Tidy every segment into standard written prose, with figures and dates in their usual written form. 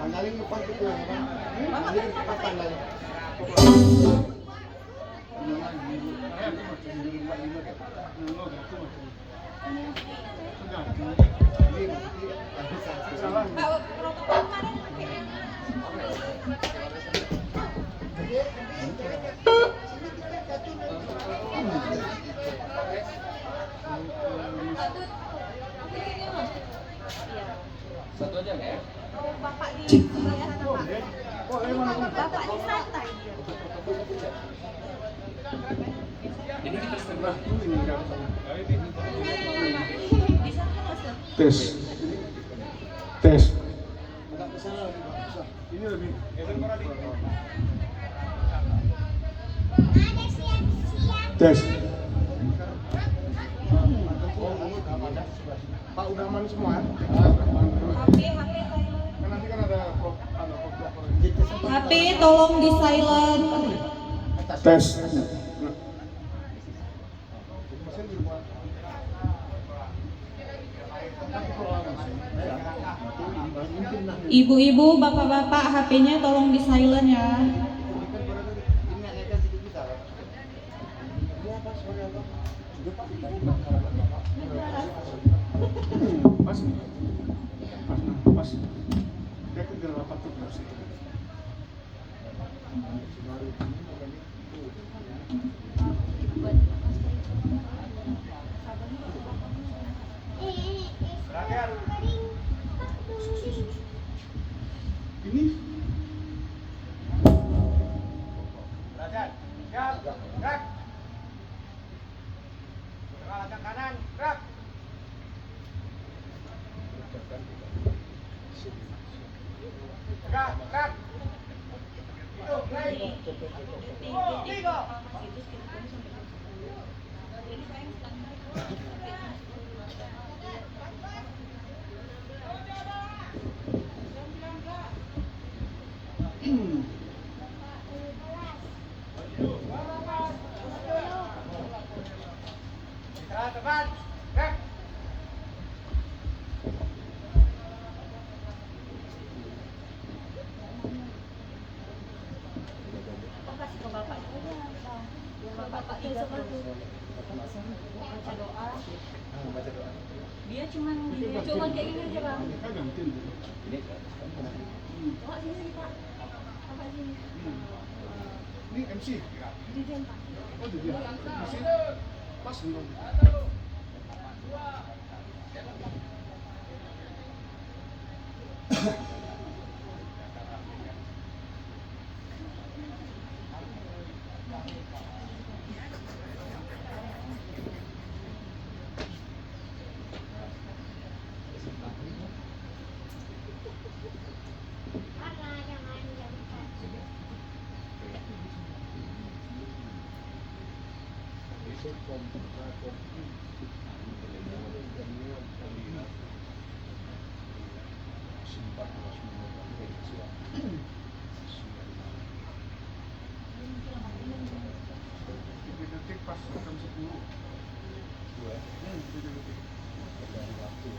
Tanggalin mo pang ito yan, ba? Tanggalin mo pang tanggalin. Satu aja ya? Bapak di Bapak di santai. Ini kita setengah. Tes. Tes. Ini lebih. Tes. Pak udah aman semua ya? Nanti kan ada HP tolong di silent. tes. Ibu-ibu, bapak-bapak, HP-nya tolong di silent ya. Pas. Pas. Dia tinggal rapat tuh terus. Ini Perhatian, siap, gerak. Tengah lajang kanan, gerak. Gerak, gerak. Itu, play. Oh, tiga. Istirahat, teman. Gerak. Kasih ke bapak. Bapak tiga terus. Baca doa. Dia cuman kayak gini aja bang. kan gantiin. Bapak sini pak. Bapak sini. Ini MC. Di jemput. Oh, dia. MC. Pas belum? Detik pas jam 10. Dua. 7 detik. Dari waktu.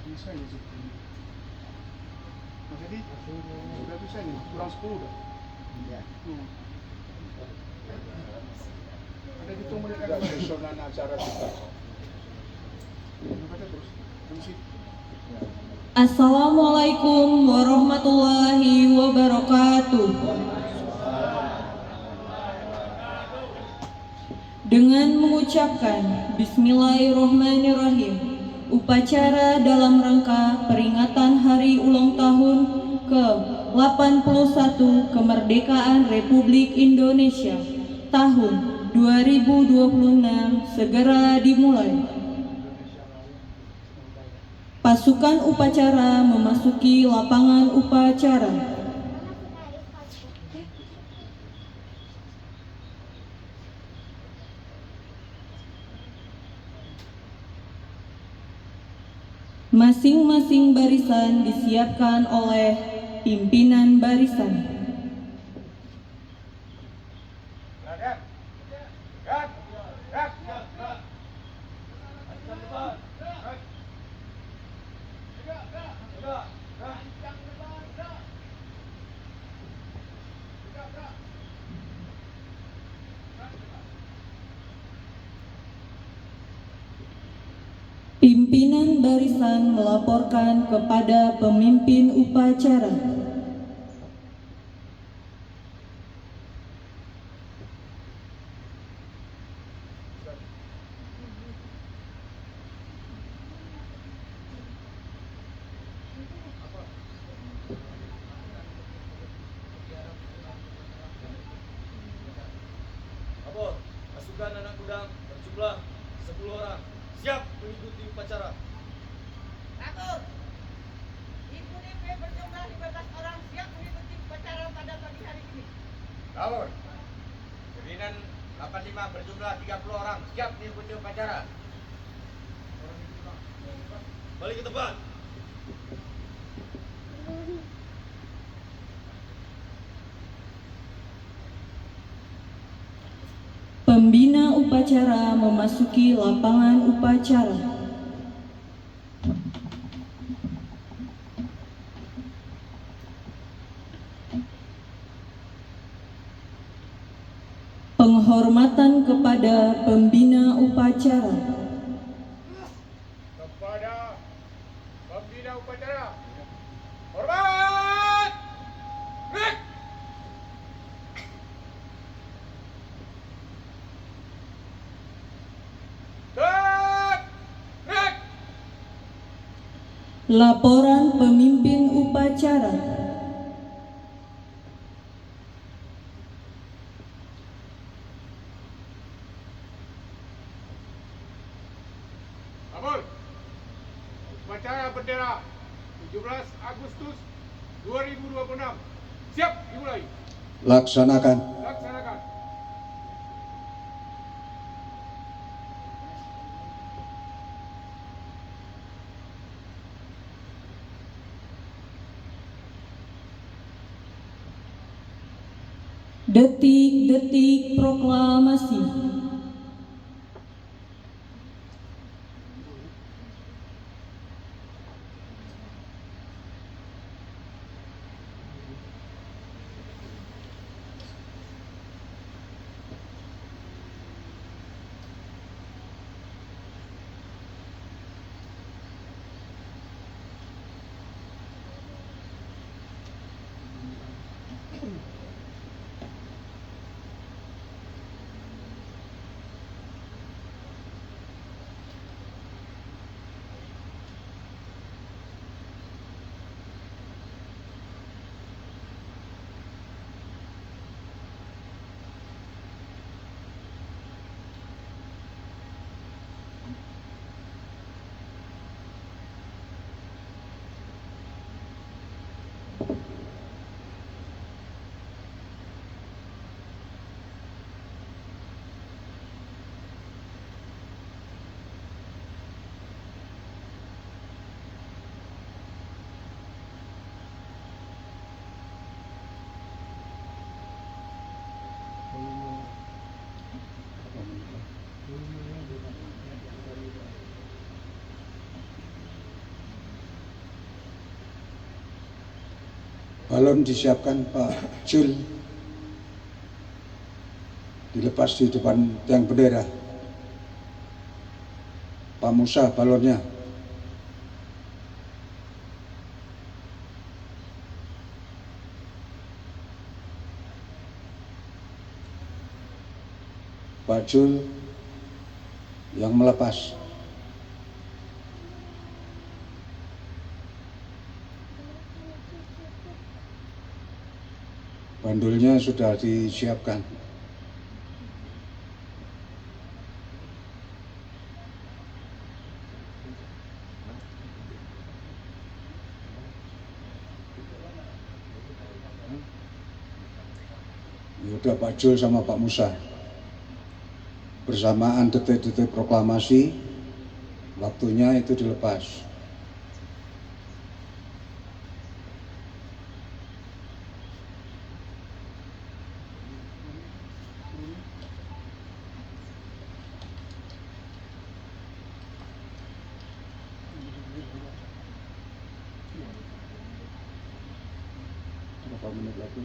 Bisa ya, Nah, jadi sudah bisa ini, kurang 10 dah. Iya. Ada gitu mereka ada susunan acara kita. Baca terus. Fungsi. Assalamualaikum warahmatullahi wabarakatuh. Dengan mengucapkan Bismillahirrahmanirrahim, upacara dalam rangka peringatan Hari Ulang Tahun ke-81 Kemerdekaan Republik Indonesia tahun 2026 segera dimulai. Pasukan upacara memasuki lapangan upacara. Masing-masing barisan disiapkan oleh pimpinan barisan. Gerak. Gerak. Gerak. Pimpinan barisan melaporkan kepada pemimpin upacara. Abor, pasukan anak gudang berjumlah 10 orang. Siap mengikuti upacara. Atur. Ibu DP berjumlah 15 orang siap mengikuti upacara pada pagi hari ini. Abor, pimpinan 85 berjumlah 30 orang. Siap mengikuti upacara. Balik ke tempat. Pembina upacara memasuki lapangan upacara. Penghormatan kepada pembina upacara. Kepada pembina upacara. Hormat. Gerak. Gerak. Gerak. Laporan pemimpin upacara. Abur. Upacara bendera 17 Agustus 2026. Siap dimulai. Laksanakan. Laksanakan. Detik-detik proklamasi. Balon disiapkan Pak Jul. Dilepas di depan tiang bendera. Pak Musa balonnya. Pak Jul yang melepas. Bandulnya sudah disiapkan. Udah Pak Jul sama Pak Musa. Bersamaan detik-detik proklamasi, waktunya itu dilepas. Berapa menit lagi?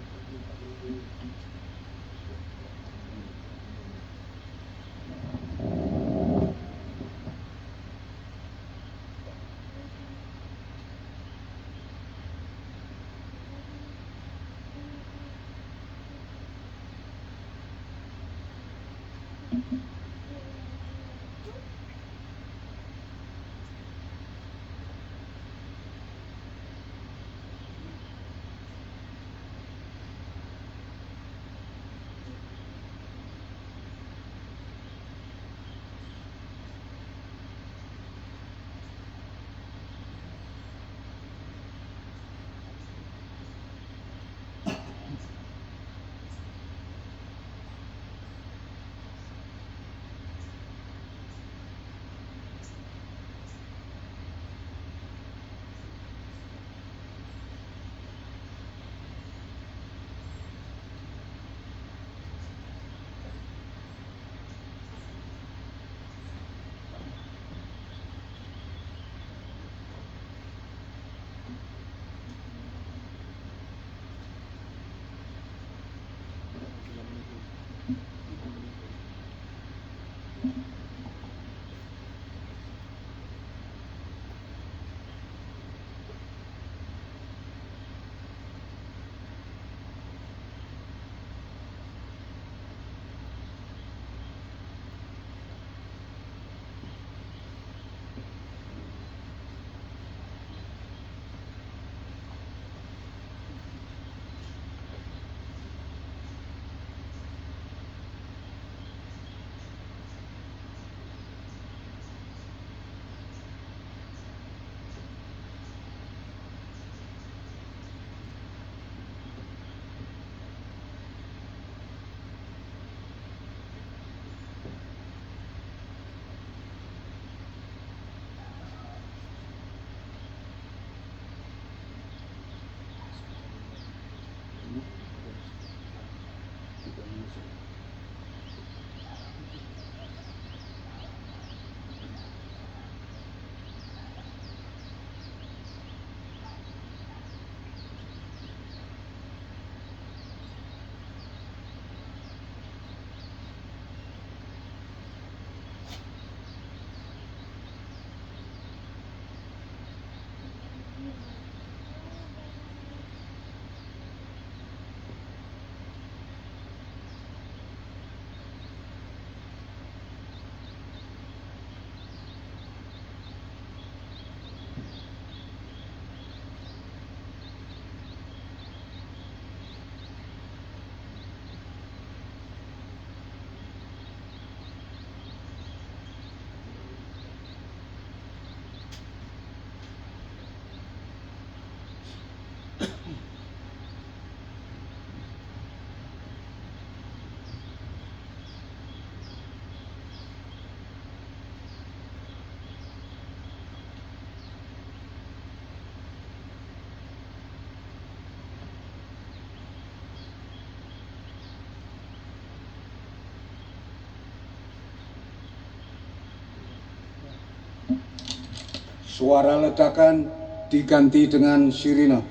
Suara ledakan diganti dengan sirine.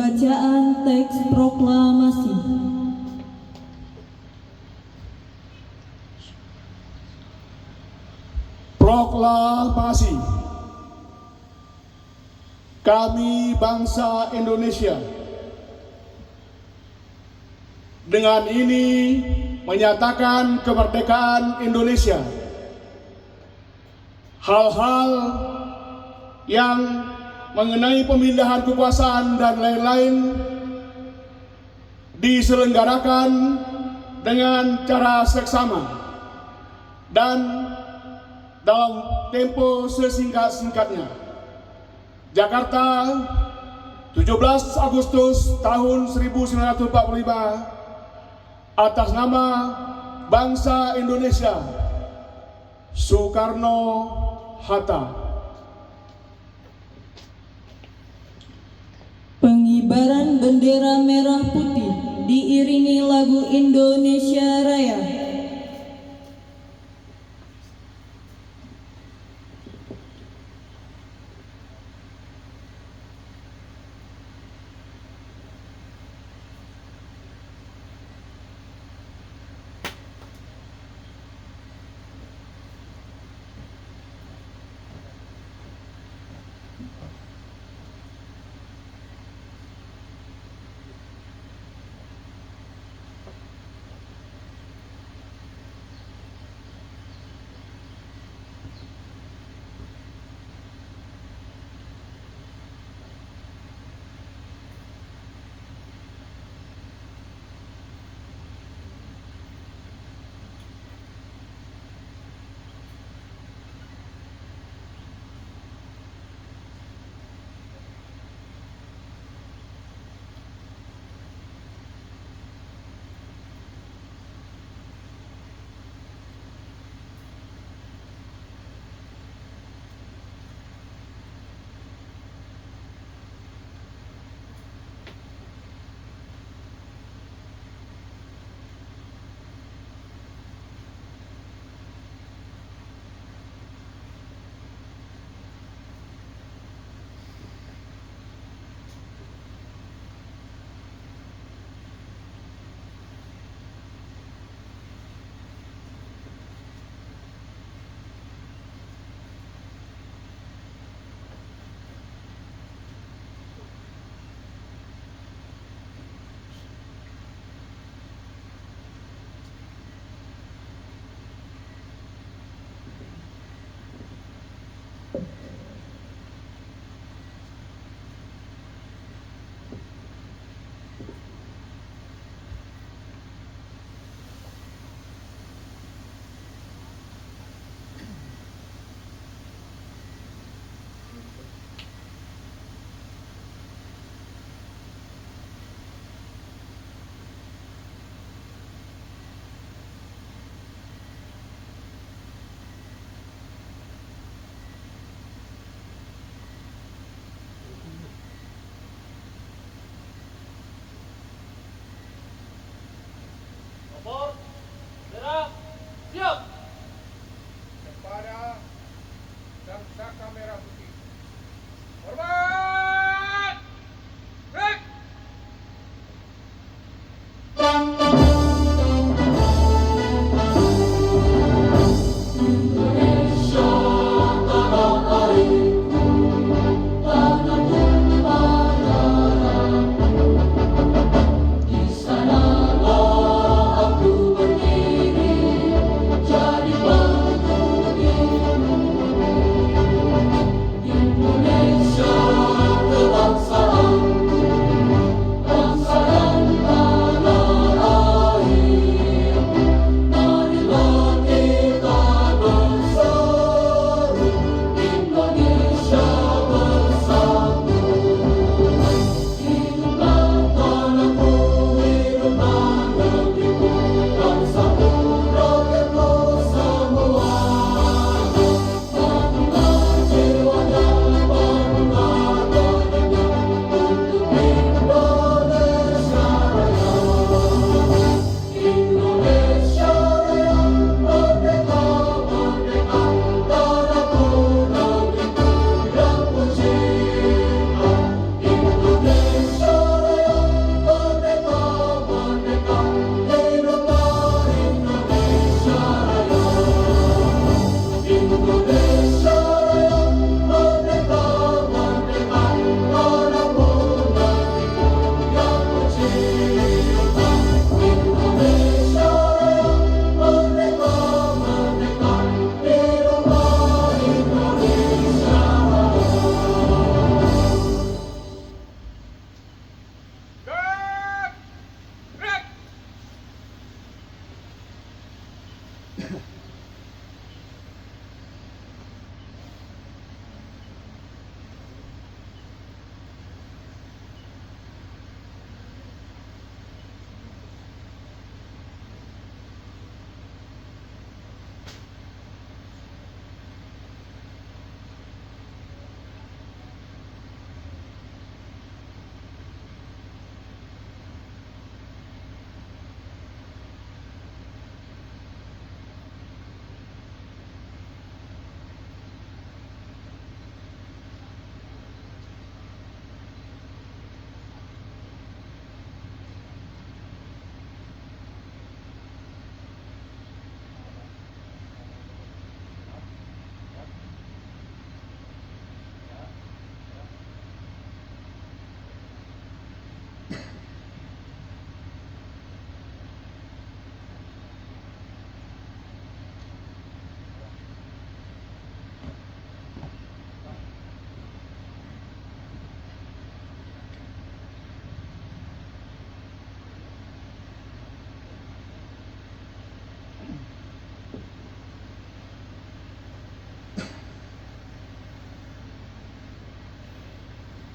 Pembacaan teks proklamasi. Proklamasi. Kami bangsa Indonesia dengan ini menyatakan kemerdekaan Indonesia. Hal-hal yang mengenai pemilihan kekuasaan dan lain-lain diselenggarakan dengan cara seksama dan dalam tempo sesingkat-singkatnya. Jakarta, 17 Agustus tahun 1945, atas nama bangsa Indonesia, Soekarno-Hatta. Pengibaran bendera merah putih diiringi lagu Indonesia Raya.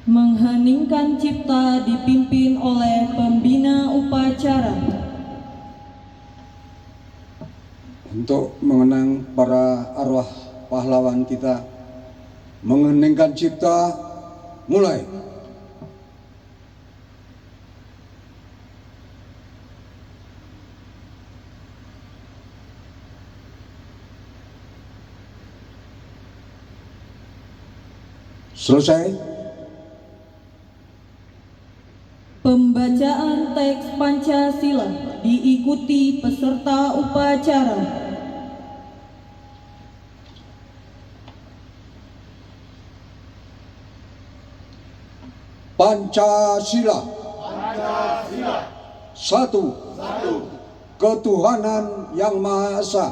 Mengheningkan cipta dipimpin oleh pembina upacara. Untuk mengenang para arwah pahlawan kita, mengheningkan cipta, mulai. Selesai. Pembacaan teks Pancasila diikuti peserta upacara. Pancasila. Satu. Ketuhanan yang Maha Esa.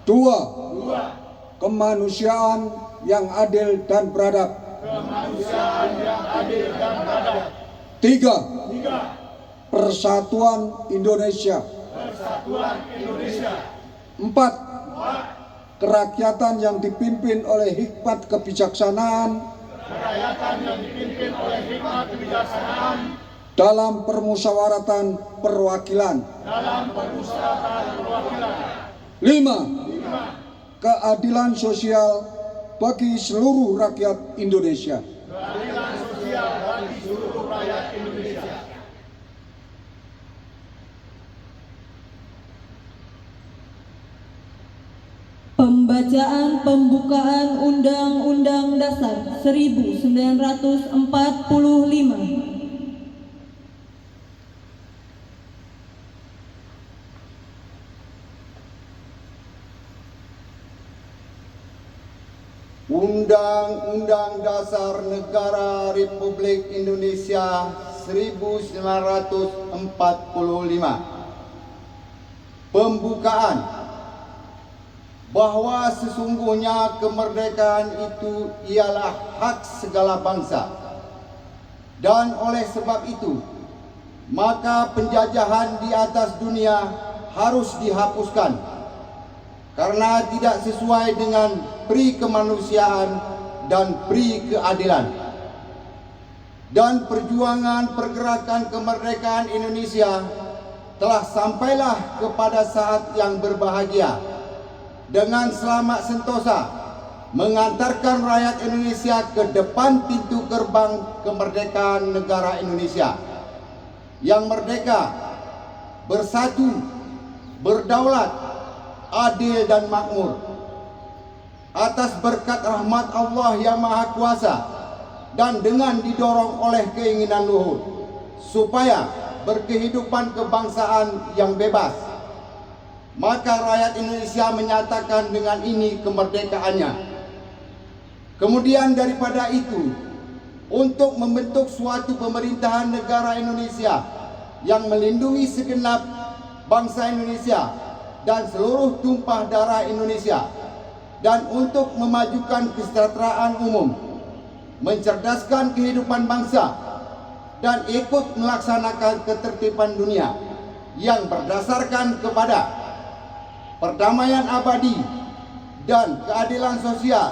Dua. Kemanusiaan yang adil dan beradab. Tiga. Persatuan Indonesia. Empat. Kerakyatan yang dipimpin oleh hikmat kebijaksanaan dalam permusyawaratan perwakilan. Lima. Keadilan sosial bagi seluruh rakyat Indonesia. Pembacaan pembukaan Undang-Undang Dasar 1945. Undang-Undang Dasar Negara Republik Indonesia 1945. Pembukaan. Bahwa sesungguhnya kemerdekaan itu ialah hak segala bangsa. Dan oleh sebab itu, maka penjajahan di atas dunia harus dihapuskan, karena tidak sesuai dengan pri kemanusiaan dan pri keadilan. Dan perjuangan pergerakan kemerdekaan Indonesia telah sampailah kepada saat yang berbahagia, dengan selamat sentosa mengantarkan rakyat Indonesia ke depan pintu gerbang kemerdekaan negara Indonesia yang merdeka, bersatu, berdaulat, adil dan makmur, atas berkat rahmat Allah yang Maha Kuasa dan dengan didorong oleh keinginan luhur supaya berkehidupan kebangsaan yang bebas. Maka rakyat Indonesia menyatakan dengan ini kemerdekaannya. Kemudian daripada itu, untuk membentuk suatu pemerintahan negara Indonesia yang melindungi segenap bangsa Indonesia dan seluruh tumpah darah Indonesia, dan untuk memajukan kesejahteraan umum, mencerdaskan kehidupan bangsa, dan ikut melaksanakan ketertiban dunia yang berdasarkan kepada perdamaian abadi dan keadilan sosial,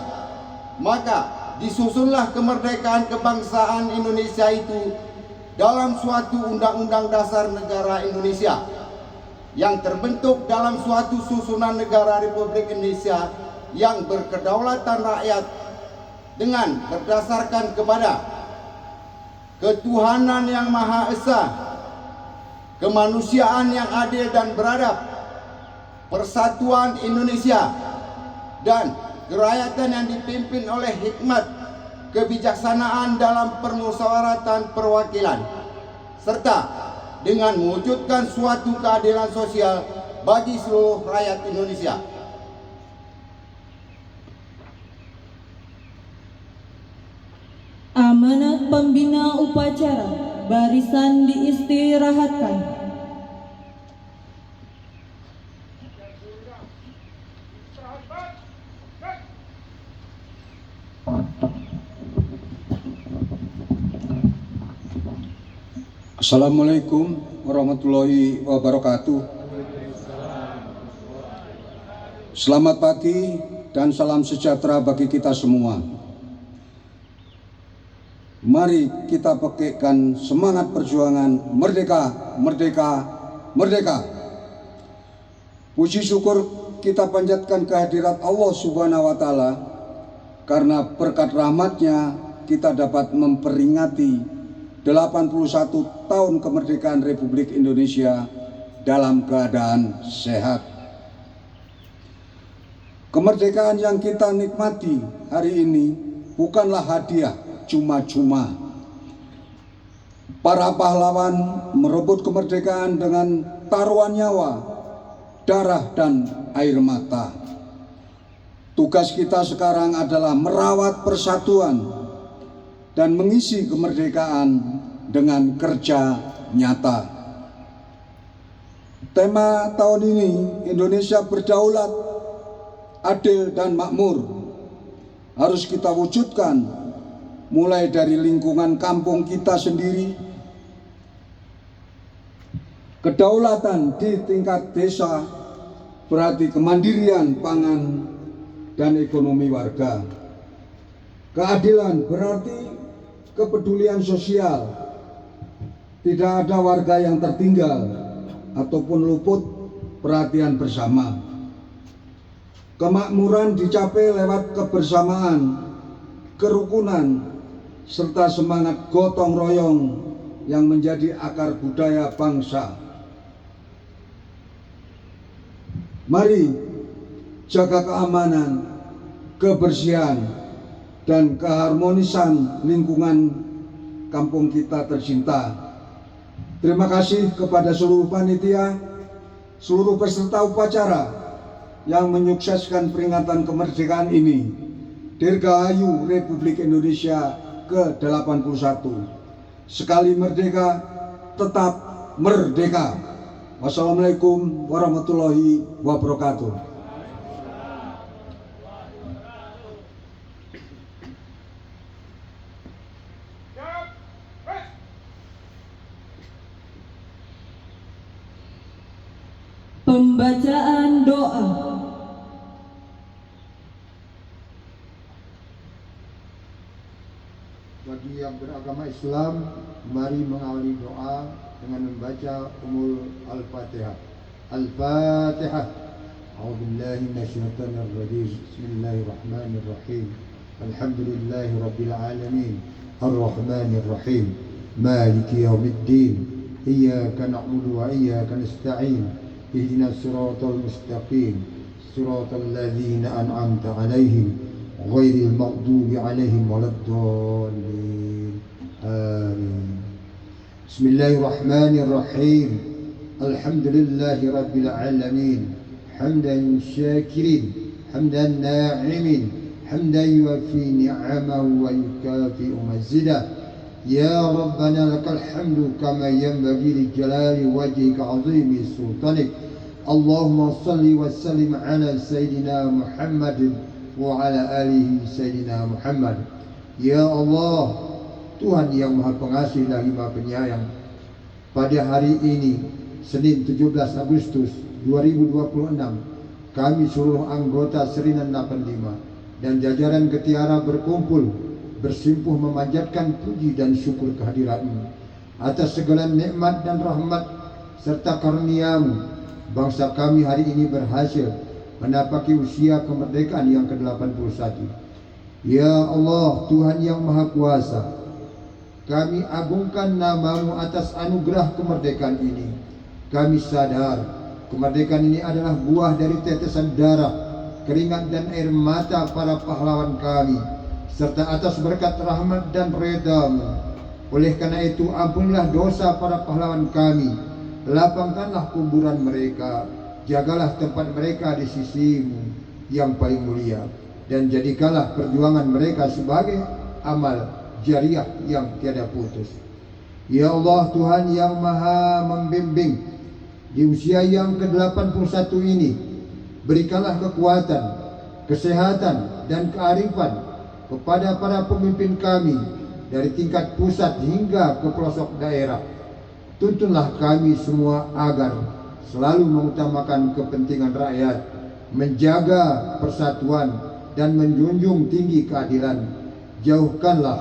maka disusunlah kemerdekaan kebangsaan Indonesia itu dalam suatu Undang-Undang Dasar Negara Indonesia yang terbentuk dalam suatu susunan negara Republik Indonesia yang berkedaulatan rakyat dengan berdasarkan kepada ketuhanan yang Maha Esa, kemanusiaan yang adil dan beradab, persatuan Indonesia, dan kerakyatan yang dipimpin oleh hikmat kebijaksanaan dalam permusyawaratan perwakilan, serta dengan mewujudkan suatu keadilan sosial bagi seluruh rakyat Indonesia. Amanat pembina upacara, barisan diistirahatkan. Assalamualaikum warahmatullahi wabarakatuh. Selamat pagi dan salam sejahtera bagi kita semua. Mari kita pekikkan semangat perjuangan merdeka, merdeka, merdeka. Puji syukur kita panjatkan kehadirat Allah Subhanahu wa Ta'ala, karena berkat rahmatnya kita dapat memperingati 81 tahun kemerdekaan Republik Indonesia dalam keadaan sehat. Kemerdekaan yang kita nikmati hari ini bukanlah hadiah cuma-cuma. Para pahlawan merebut kemerdekaan dengan taruhan nyawa, darah dan air mata. Tugas kita sekarang adalah merawat persatuan dan mengisi kemerdekaan dengan kerja nyata. Tema tahun ini, Indonesia berdaulat, adil dan makmur, harus kita wujudkan mulai dari lingkungan kampung kita sendiri, kedaulatan di tingkat desa, berarti kemandirian pangan dan ekonomi warga. Keadilan berarti kepedulian sosial, tidak ada warga yang tertinggal ataupun luput perhatian bersama. Kemakmuran dicapai lewat kebersamaan, kerukunan, serta semangat gotong royong yang menjadi akar budaya bangsa. Mari jaga keamanan, kebersihan, dan keharmonisan lingkungan kampung kita tercinta. Terima kasih kepada seluruh panitia, seluruh peserta upacara yang menyukseskan peringatan kemerdekaan ini. Dirgahayu Republik Indonesia ke-81. Sekali merdeka, tetap merdeka. Wassalamualaikum warahmatullahi wabarakatuh. Pembacaan doa. Bagi yang beragama Islam, mari mengawali doa dengan membaca Ummul Al-Fatihah. Al-Fatihah. A'udzubillahi minasyaitonir rajim. Bismillahirrahmanirrahim. Alhamdulillahi rabbil alamin. Ar-Rahmanir Rahim. Maliki yaumiddin. Iyyaka na'budu wa iyyaka nasta'in. Ihdinas siratal mustaqim. Siratal ladzina an'amta 'alaihim ghairil maghdubi 'alaihim waladdallin. Amin. Bismillahirrahmanirrahim. Alhamdulillahi rabbil alamin. Hamdan syakirin, hamdan na'imin, hamdan yuwaffi ni'amahu wa yukafi'u mazidah. Ya Rabbana lakal hamdu kama yanbaghi li jalali wajhika 'azimi sultanik. Allahumma salli wa sallim ala Sayyidina Muhammadin wa ala alihi Sayyidina Muhammad. Ya Allah, Tuhan yang Maha Pengasih lagi Maha Penyayang, pada hari ini Senin 17 Agustus 2026, kami seluruh anggota Serinan 85 dan jajaran Ketiara berkumpul bersimpuh memanjatkan puji dan syukur kehadirat-Mu atas segala nikmat dan rahmat serta karunia-Mu. Bangsa kami hari ini berhasil menapaki usia kemerdekaan yang ke-81. Ya Allah, Tuhan yang Maha Kuasa, kami agungkan nama-Mu atas anugerah kemerdekaan ini. Kami sadar kemerdekaan ini adalah buah dari tetesan darah, keringat dan air mata para pahlawan kami, serta atas berkat rahmat dan redha-Mu. Oleh karena itu, ampunilah dosa para pahlawan kami, lapangkanlah kuburan mereka, jagalah tempat mereka di sisi-Mu yang paling mulia, dan jadikanlah perjuangan mereka sebagai amal jariah yang tiada putus. Ya Allah, Tuhan yang Maha Membimbing, di usia yang ke-81 ini, berikanlah kekuatan, kesehatan, dan kearifan kepada para pemimpin kami dari tingkat pusat hingga ke pelosok daerah. Tuntunlah kami semua agar selalu mengutamakan kepentingan rakyat, menjaga persatuan, dan menjunjung tinggi keadilan. Jauhkanlah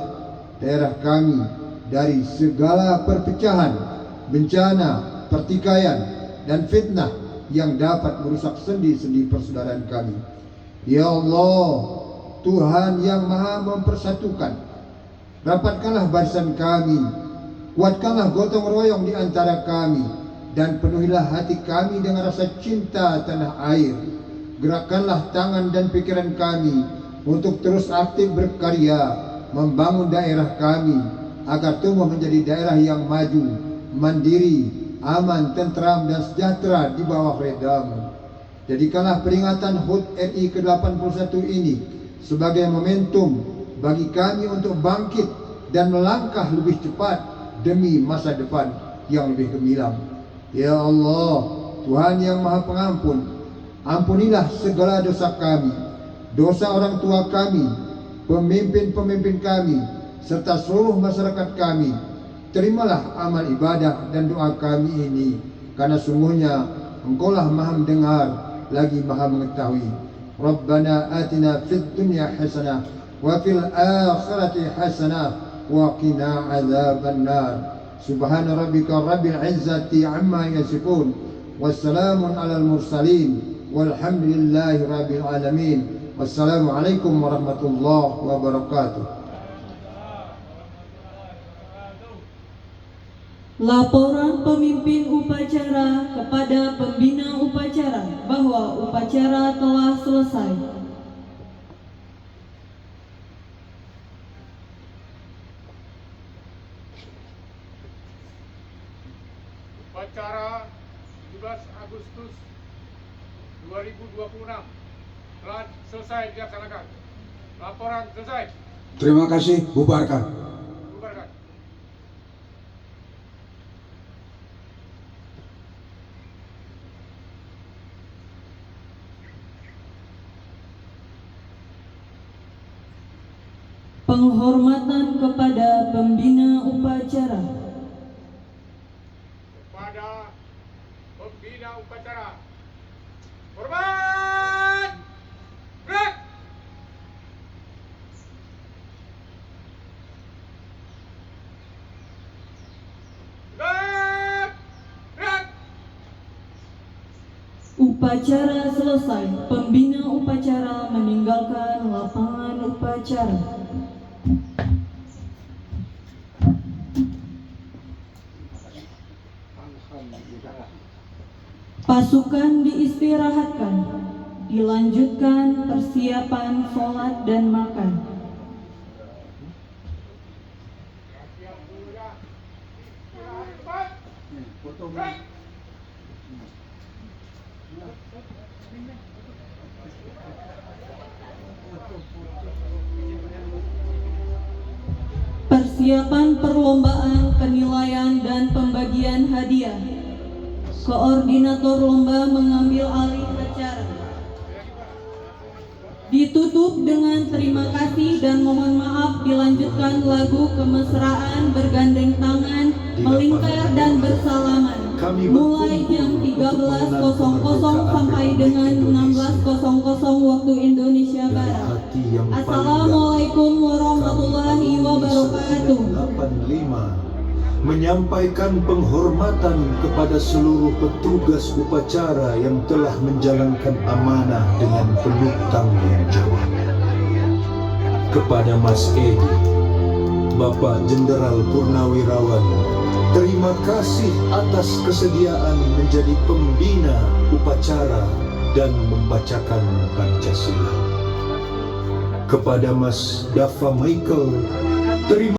daerah kami dari segala perpecahan, bencana, pertikaian, dan fitnah yang dapat merusak sendi-sendi persaudaraan kami. Ya Allah, Tuhan yang Maha Mempersatukan, rapatkanlah barisan kami, kuatkanlah gotong royong di antara kami, dan penuhilah hati kami dengan rasa cinta tanah air. Gerakkanlah tangan dan pikiran kami untuk terus aktif berkarya, membangun daerah kami agar tumbuh menjadi daerah yang maju, mandiri, aman, tentram, dan sejahtera di bawah redamu. Jadikanlah peringatan HUT RI ke-81 ini sebagai momentum bagi kami untuk bangkit dan melangkah lebih cepat demi masa depan yang lebih gemilang. Ya Allah, Tuhan yang Maha Pengampun, ampunilah segala dosa kami, dosa orang tua kami, pemimpin-pemimpin kami, serta seluruh masyarakat kami. Terimalah amal ibadah dan doa kami ini, karena sungguhnya Engkaulah Maha mendengar lagi Maha mengetahui. Rabbana atina fid dunya hasanah wa fil akhirati hasanah wa qina adzaban nar. Subhana rabbika rabbil izzati amma yasifun, wassalamun alal mursalin, walhamdulillahi rabbil alamin. Wassalamualaikum warahmatullahi wabarakatuh. Laporan pemimpin upacara kepada pembina upacara bahwa upacara telah selesai. Upacara 17 Agustus 2026 telah selesai dilaksanakan. Laporan selesai. Terima kasih, bubarkan. Bubarkan. Penghormatan kepada pembina upacara. Kepada pembina upacara. Hormat! Gerak! Gerak! Gerak! Upacara selesai. Pembina upacara meninggalkan lapangan upacara. Pasukan diistirahatkan, dilanjutkan persiapan sholat dan makan. Siap dulu ya. Istirahat cepat. Gerak! Persiapan perlombaan, penilaian, dan pembagian hadiah. Koordinator lomba mengambil alih acara. Ditutup dengan terima kasih dan mohon maaf, dilanjutkan lagu kemesraan bergandeng tangan, melingkar dan bersalaman. Mulai jam 13.00 sampai dengan 16.00 waktu Indonesia Barat. Assalamualaikum warahmatullahi wabarakatuh. 85 menyampaikan penghormatan kepada seluruh petugas upacara yang telah menjalankan amanah dengan penuh tanggung jawab. Kepada Mas Edi, Bapak Jenderal Purnawirawan, terima kasih atas kesediaan menjadi pembina upacara dan membacakan Pancasila. Kepada Mas Dava Michael, terima